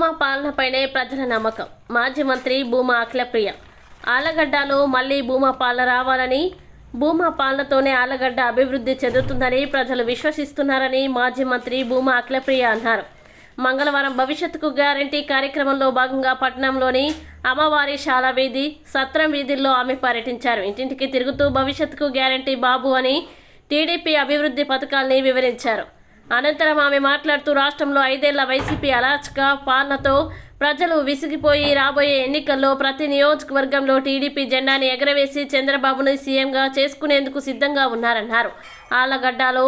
భూమా పాలనపైనే ప్రజల నమ్మకం. మాజీ మంత్రి భూమా అఖిలప్రియ. ఆళ్లగడ్డలో మళ్లీ భూమా పాలన రావాలని, భూమా పాలనతోనే ఆళ్లగడ్డ అభివృద్ధి చెందుతుందని ప్రజలు విశ్వసిస్తున్నారని మాజీ మంత్రి భూమా అఖిలప్రియ అన్నారు. మంగళవారం భవిష్యత్తుకు గ్యారంటీ కార్యక్రమంలో భాగంగా పట్టణంలోని అమ్మవారి శాల వీధి, సత్రం వీధుల్లో ఆమె పర్యటించారు. ఇంటింటికి తిరుగుతూ భవిష్యత్తుకు గ్యారంటీ బాబు అని టీడీపీ అభివృద్ధి పథకాల్ని వివరించారు. అనంతరం ఆమె మాట్లాడుతూ రాష్ట్రంలో 5 ఏళ్ల వైసీపీ అరాచక పాలనతో ప్రజలు విసిగిపోయి రాబోయే ఎన్నికల్లో ప్రతి నియోజకవర్గంలో టీడీపీ జెండాని ఎగరవేసి చంద్రబాబును సీఎంగా చేసుకునేందుకు సిద్ధంగా ఉన్నారన్నారు. ఆళ్లగడ్డలో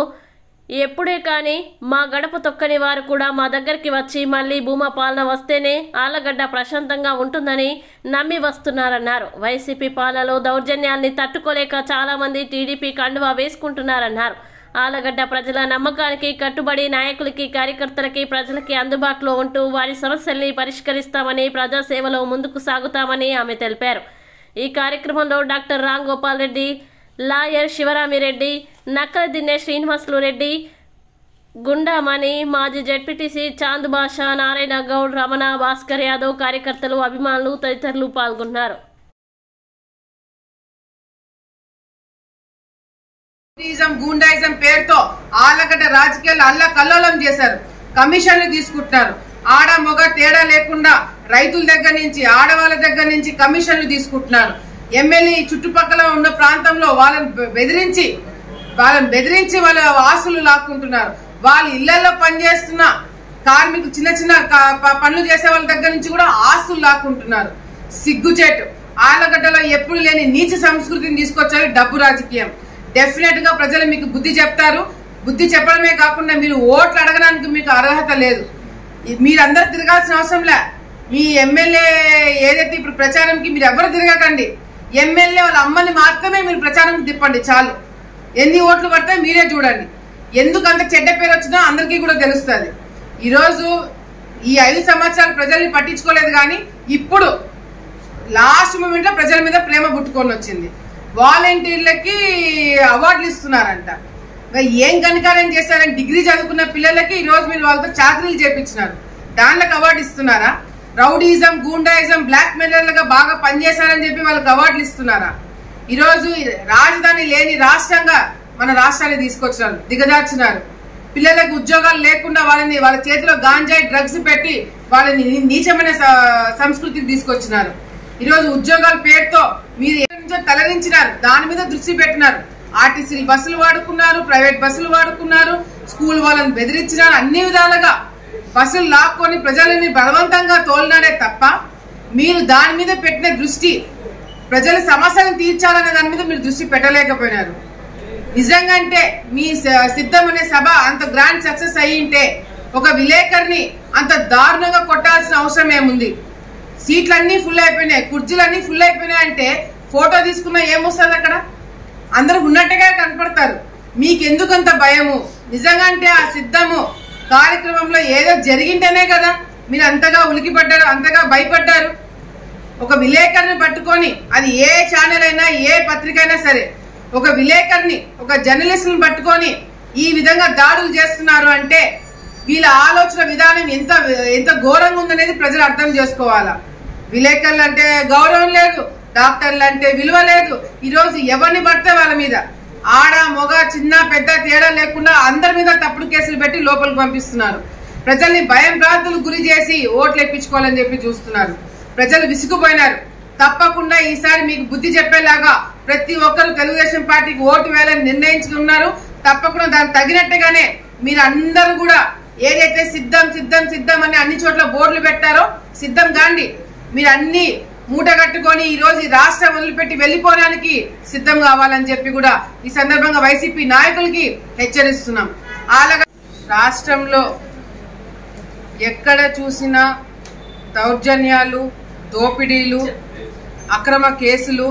ఎప్పుడే కానీ మా గడప తొక్కని వారు కూడా మా దగ్గరికి వచ్చి మళ్లీ భూమా పాలన వస్తేనే ఆళ్లగడ్డ ప్రశాంతంగా ఉంటుందని నమ్మి వస్తున్నారన్నారు. వైసీపీ పాలనలో దౌర్జన్యాల్ని తట్టుకోలేక చాలామంది టీడీపీ కండువా వేసుకుంటున్నారన్నారు. ఆళ్లగడ్డ ప్రజల నమ్మకానికి కట్టుబడి నాయకులకి, కార్యకర్తలకి, ప్రజలకి అందుబాటులో ఉంటూ వారి సమస్యల్ని పరిష్కరిస్తామని, ప్రజాసేవలో ముందుకు సాగుతామని ఆమె తెలిపారు. ఈ కార్యక్రమంలో డాక్టర్ రామ్ గోపాల్ రెడ్డి, లాయర్ శివరామిరెడ్డి, నక్కల దిన్నే శ్రీనివాసులు రెడ్డి, గుండామణి, మాజీ జెడ్పీటీసీ చాంద్ బాషా, నారాయణ గౌడ్, రమణ, భాస్కర్ యాదవ్, కార్యకర్తలు, అభిమానులు తదితరులు పాల్గొన్నారు. గూండాయిజం పేరుతో ఆళ్లగడ్డ రాజకీయాలు అల్లకల్లోలం చేశారు. కమిషన్లు తీసుకుంటున్నారు. ఆడ మొగ తేడా లేకుండా రైతుల దగ్గర నుంచి, ఆడవాళ్ళ దగ్గర నుంచి కమిషన్లు తీసుకుంటున్నారు. ఎమ్మెల్యే చుట్టుపక్కల ఉన్న ప్రాంతంలో వాళ్ళని బెదిరించి వాళ్ళ ఆస్తులు లాక్కుంటున్నారు. వాళ్ళ ఇళ్లలో పనిచేస్తున్న కార్మికులు, చిన్న చిన్న పనులు చేసే వాళ్ళ దగ్గర నుంచి కూడా ఆస్తులు లాక్కుంటున్నారు. సిగ్గుచేటు. ఆళ్లగడ్డలో ఎప్పుడు లేని నీచ సంస్కృతిని తీసుకొచ్చారు డబ్బు రాజకీయం. డెఫినెట్ గా ప్రజలు మీకు బుద్ధి చెప్తారు. బుద్ధి చెప్పడమే కాకుండా మీరు ఓట్లు అడగడానికి మీకు అర్హత లేదు. మీరందరూ తిరగాల్సిన అవసరం లే. మీ ఎమ్మెల్యే ఏదైతే ఇప్పుడు ప్రచారంకి మీరు ఎవరు తిరగకండి. ఎమ్మెల్యే వాళ్ళ అమ్మని మాత్రమే మీరు ప్రచారం తిప్పండి చాలు. ఎన్ని ఓట్లు పడితే మీరే చూడండి. ఎందుకు అంత చెడ్డ పేరు వచ్చిందో అందరికీ కూడా తెలుస్తుంది. ఈరోజు ఈ 5 సంవత్సరాలు ప్రజల్ని పట్టించుకోలేదు, కానీ ఇప్పుడు లాస్ట్ మూమెంట్ లో ప్రజల మీద ప్రేమ పుట్టుకొని వచ్చింది. వాలంటీర్లకి అవార్డులు ఇస్తున్నారంట. ఏం కనికారం చేశారని డిగ్రీ చదువుకున్న పిల్లలకి ఈ రోజు మీరు వాళ్ళతో చాకరీలు చేపించినారు. దానిలకు అవార్డు ఇస్తున్నారా? రౌడీజం, గూండాయిజం, బ్లాక్ మెయిలర్లుగా బాగా పనిచేశారని చెప్పి వాళ్ళకి అవార్డులు ఇస్తున్నారా? ఈరోజు రాజధాని లేని రాష్ట్రంగా మన రాష్ట్రాన్ని తీసుకొచ్చినారు, దిగజార్చినారు. పిల్లలకు ఉద్యోగాలు లేకుండా వాళ్ళ చేతిలో గాంజాయి, డ్రగ్స్ పెట్టి వాళ్ళని నీచమైన సంస్కృతికి తీసుకొచ్చినారు. ఈరోజు ఉద్యోగాల పేరుతో మీరు తలరించినారు, దాని మీద దృష్టి పెట్టినారు. ఆర్టీసీ బస్సులు వాడుకున్నారు, ప్రైవేట్ బస్సులు వాడుకున్నారు, స్కూల్ వాళ్ళని బెదిరించినారు. అన్ని విధాలుగా బస్సులు లాక్కొని ప్రజలని బలవంతంగా తోలినారే తప్ప మీరు దాని మీద పెట్టిన దృష్టి, ప్రజల సమస్యలను తీర్చాలనే దాని మీద మీరు దృష్టి పెట్టలేకపోయినారు. నిజంగా అంటే మీ సిద్ధం అనే సభ అంత గ్రాండ్ సక్సెస్ అయ్యింటే ఒక విలేకరిని అంత దారుణంగా కొట్టాల్సిన అవసరం ఏముంది? సీట్లన్నీ ఫుల్ అయిపోయినాయి, కుర్చీలన్నీ ఫుల్ అయిపోయినాయి అంటే ఫోటో తీసుకున్నా ఏమొస్తుంది? అక్కడ అందరూ ఉన్నట్టుగా కనపడతారు. మీకెందుకంత భయము? నిజంగా అంటే ఆ సిద్ధము కార్యక్రమంలో ఏదో జరిగింటేనే కదా మీరు అంతగా ఉలికిపడ్డారు, అంతగా భయపడ్డారు. ఒక విలేకరిని పట్టుకొని, అది ఏ ఛానల్ అయినా, ఏ పత్రిక అయినా సరే, ఒక విలేకరిని, ఒక జర్నలిస్ట్ని పట్టుకొని ఈ విధంగా దాడులు చేస్తున్నారు అంటే వీళ్ళ ఆలోచన విధానం ఎంత ఘోరంగా ఉందనేది ప్రజలు అర్థం చేసుకోవాలా. విలేకరులు అంటే గౌరవం లేదు, డాక్టర్లు అంటే విలువ లేదు. ఈరోజు ఎవరిని పడితే వాళ్ళ మీద, ఆడ మొగ చిన్న పెద్ద తేడా లేకుండా అందరి మీద తప్పుడు కేసులు పెట్టి లోపలికి పంపిస్తున్నారు. ప్రజల్ని భయం భ్రాంతులకు గురి చేసి ఓట్లు ఎప్పించుకోవాలని చెప్పి చూస్తున్నారు. ప్రజలు విసిగిపోయినారు. తప్పకుండా ఈసారి మీకు బుద్ధి చెప్పేలాగా ప్రతి ఒక్కరు తెలుగుదేశం పార్టీకి ఓటు వేయాలని నిర్ణయించుకున్నారు. తప్పకుండా దానికి తగినట్టుగానే మీరు అందరూ కూడా ఏదైతే సిద్ధం సిద్ధం సిద్ధం అని అన్ని చోట్ల బోర్డులు పెట్టారో సిద్ధం కాండి. మీరు అన్ని మూట కట్టుకొని ఈ రోజు రాష్ట్రం వదిలిపెట్టి వెళ్లిపోవడానికి సిద్ధం కావాలని చెప్పి కూడా ఈ సందర్భంగా వైసీపీ నాయకులకి హెచ్చరిస్తున్నాం. అలాగే రాష్ట్రంలో ఎక్కడ చూసినా దౌర్జన్యాలు, దోపిడీలు, అక్రమ కేసులు,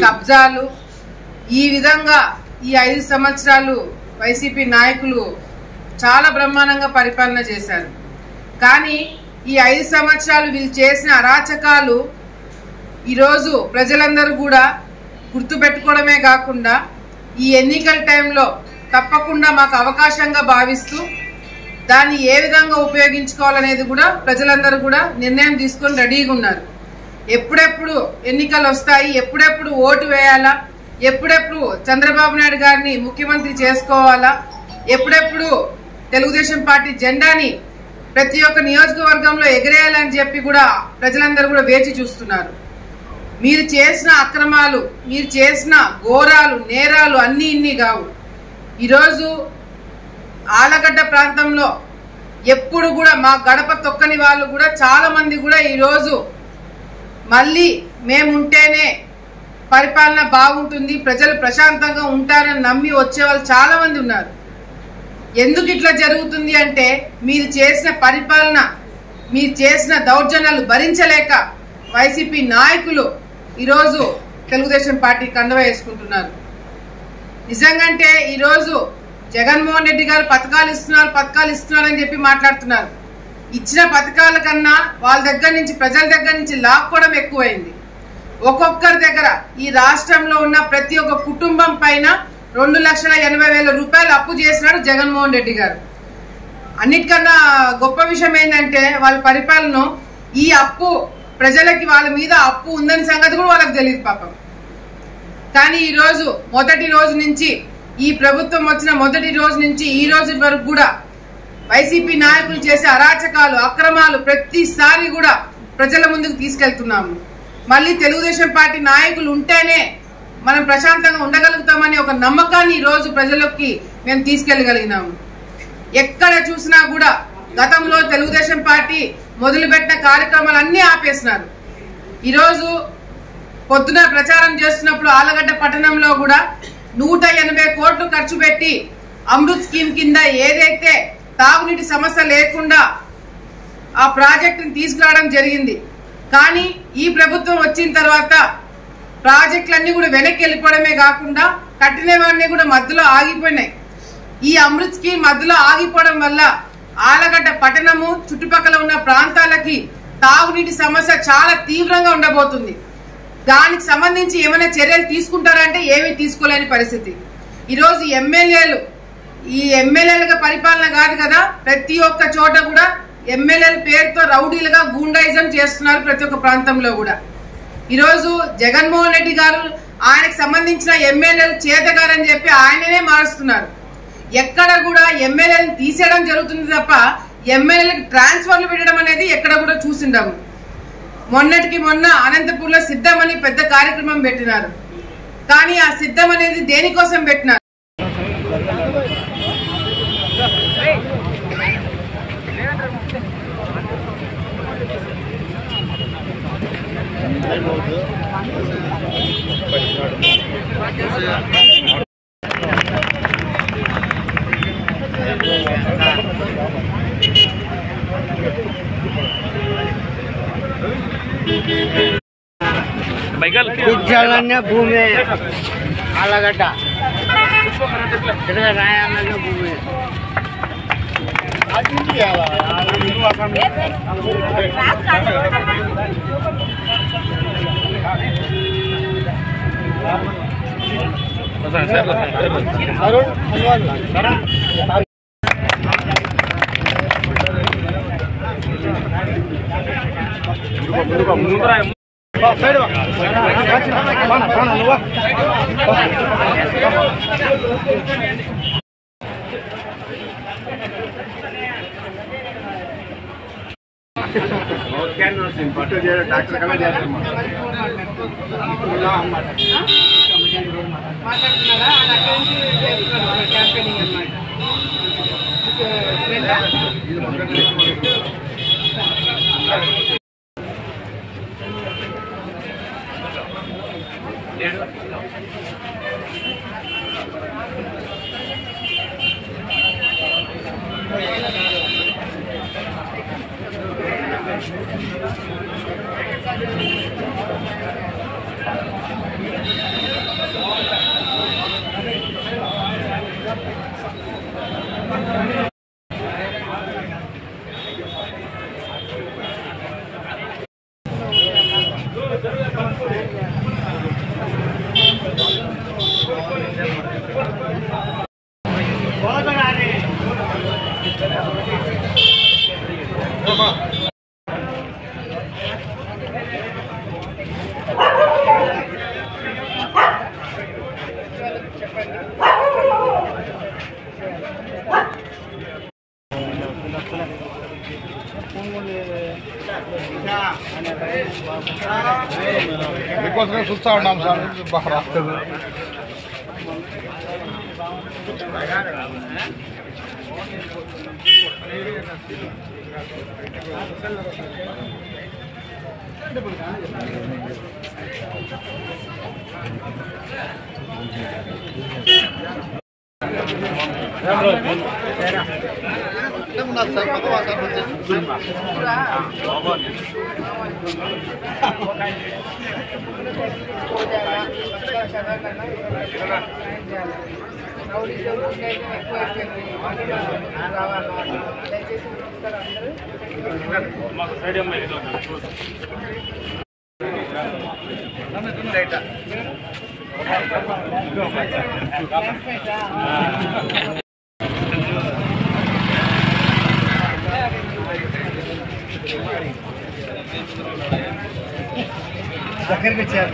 కబ్జాలు, ఈ విధంగా ఈ 5 సంవత్సరాలు వైసీపీ నాయకులు చాలా బ్రహ్మాండంగా పరిపాలన చేశారు. కానీ ఈ 5 సంవత్సరాలు వీళ్ళు చేసిన అరాచకాలు ఈరోజు ప్రజలందరూ కూడా గుర్తుపెట్టుకోవడమే కాకుండా ఈ ఎన్నికల టైంలో తప్పకుండా మాకు అవకాశంగా భావిస్తూ దాన్ని ఏ విధంగా ఉపయోగించుకోవాలనేది కూడా ప్రజలందరూ కూడా నిర్ణయం తీసుకొని రెడీగా ఉన్నారు. ఎప్పుడెప్పుడు ఎన్నికలు వస్తాయి, ఎప్పుడెప్పుడు ఓటు వేయాలా, ఎప్పుడెప్పుడు చంద్రబాబు నాయుడు గారిని ముఖ్యమంత్రి చేసుకోవాలా, ఎప్పుడెప్పుడు తెలుగుదేశం పార్టీ జెండాని ప్రతి ఒక్క నియోజకవర్గంలో ఎగరేయాలని చెప్పి కూడా ప్రజలందరూ కూడా వేచి చూస్తున్నారు. మీరు చేసిన అక్రమాలు, మీరు చేసిన ఘోరాలు, నేరాలు అన్నీ ఇన్ని కావు. ఈరోజు ఆలగడ్డ ప్రాంతంలో ఎప్పుడు కూడా మా గడప తొక్కని వాళ్ళు కూడా చాలా మంది కూడా ఈరోజు మళ్ళీ మేముంటేనే పరిపాలన బాగుంటుంది, ప్రజలు ప్రశాంతంగా ఉంటారని నమ్మి వచ్చే వాళ్ళు చాలా మంది ఉన్నారు. ఎందుకు ఇట్లా జరుగుతుంది అంటే మీరు చేసిన పరిపాలన, మీరు చేసిన దౌర్జన్యాలు భరించలేక వైసీపీ నాయకులు ఈరోజు తెలుగుదేశం పార్టీ కండువా వేసుకుంటున్నారు. నిజంగాంటే ఈరోజు జగన్మోహన్ రెడ్డి గారు పథకాలు ఇస్తున్నారు అని చెప్పి మాట్లాడుతున్నారు. ఇచ్చిన పథకాల కన్నా వాళ్ళ దగ్గర నుంచి, ప్రజల దగ్గర నుంచి లాక్కోవడం ఎక్కువైంది. ఒక్కొక్కరి దగ్గర ఈ రాష్ట్రంలో ఉన్న ప్రతి ఒక్క కుటుంబం పైన 2,80,000 రూపాయలు అప్పు చేసినాడు జగన్మోహన్ రెడ్డి గారు. అన్నిటికన్నా గొప్ప విషయం ఏంటంటే వాళ్ళ పరిపాలన, ఈ అప్పు ప్రజలకి వాళ్ళ మీద అప్పు ఉందని సంగతి కూడా వాళ్ళకి తెలియదు పాపం. కానీ ఈ రోజు మొదటి రోజు నుంచి, ఈ ప్రభుత్వం వచ్చిన మొదటి రోజు నుంచి ఈ రోజు వరకు కూడా వైసీపీ నాయకులు చేసే అరాచకాలు, అక్రమాలు ప్రతిసారి కూడా ప్రజల ముందుకు తీసుకెళ్తున్నాము. మళ్ళీ తెలుగుదేశం పార్టీ నాయకులు ఉంటేనే మనం ప్రశాంతంగా ఉండగలుగుతామని ఒక నమ్మకాన్ని ఈ రోజు ప్రజలకి మేము తీసుకెళ్లగలిగినాము. ఎక్కడ చూసినా కూడా గతంలో తెలుగుదేశం పార్టీ మొదలుపెట్టిన కార్యక్రమాలన్నీ ఆపేసినారు. ఈరోజు పొద్దున ప్రచారం చేస్తున్నప్పుడు ఆలగడ్డ పట్టణంలో కూడా 180 కోట్లు ఖర్చు పెట్టి అమృత్ స్కీమ్ కింద ఏదైతే తాగునీటి సమస్య లేకుండా ఆ ప్రాజెక్టుని తీసుకురావడం జరిగింది. కానీ ఈ ప్రభుత్వం వచ్చిన తర్వాత ప్రాజెక్టులన్నీ కూడా వెనక్కి వెళ్ళిపోవడమే కాకుండా కట్టినవన్నీ కూడా మధ్యలో ఆగిపోయినాయి. ఈ అమృత్ స్కీమ్ మధ్యలో ఆగిపోవడం వల్ల ఆలగడ్డ పట్టణము చుట్టుపక్కల ఉన్న ప్రాంతాలకి తాగునీటి సమస్య చాలా తీవ్రంగా ఉండబోతుంది. దానికి సంబంధించి ఏమైనా చర్యలు తీసుకుంటారంటే ఏమీ తీసుకోలేని పరిస్థితి. ఈరోజు ఈ ఎమ్మెల్యేలుగా పరిపాలన కాదు కదా, ప్రతి ఒక్క చోట కూడా ఎమ్మెల్యేల పేరుతో రౌడీలుగా గూండాయిజం చేస్తున్నారు ప్రతి ఒక్క ప్రాంతంలో కూడా. ఈరోజు జగన్మోహన్ రెడ్డి గారు ఆయనకు సంబంధించిన ఎమ్మెల్యేలు చేతగారని చెప్పి ఆయననే మారుస్తున్నారు. ఎక్కడ కూడా ఎమ్మెల్యేలను తీసేయడం జరుగుతుంది తప్ప ఎమ్మెల్యేలకు ట్రాన్స్ఫర్లు పెట్టడం అనేది ఎక్కడ కూడా చూసిండము. మొన్నటికి మొన్న అనంతపూర్లో సిద్ధం అని పెద్ద కార్యక్రమం పెట్టినారు. కానీ ఆ సిద్ధం అనేది దేనికోసం పెట్టినారు? కుజ్జాలన్న భూమి ఆలగడ్డ రాయన్న భూమి డాక్టర్ కన్నా చేస్తాం మీకోసమే చూస్తా ఉన్నాం సార్ బాగా రాస్తుంది దగ్గరికి వచ్చారు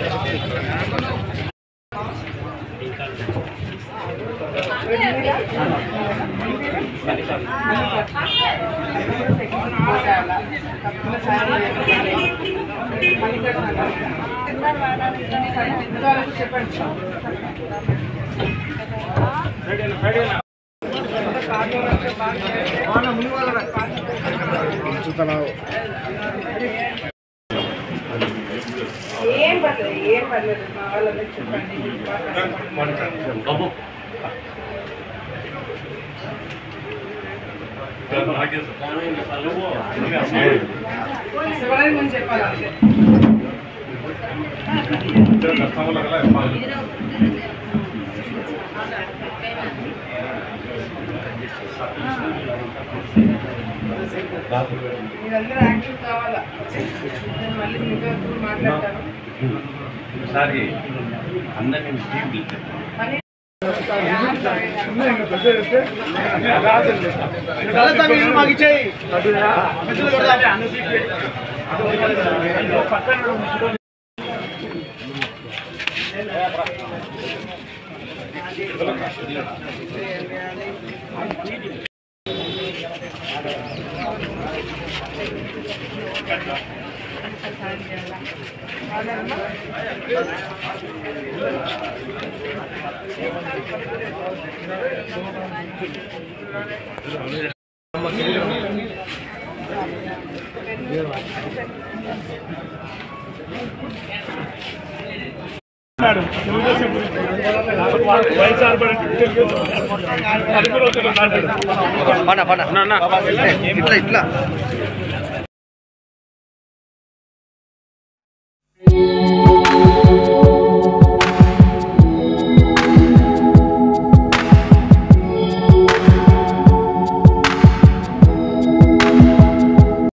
ఏం పర్లేదు మా వాళ్ళని చెప్పండి ముందు చెప్పాలి మీరందరూ యాక్టివ్ కావాలా నేను మళ్ళీ మీతో మాట్లాడతాను ఒకసారి అందరినీ మాకు ఇచ్చేయి ఇట్లా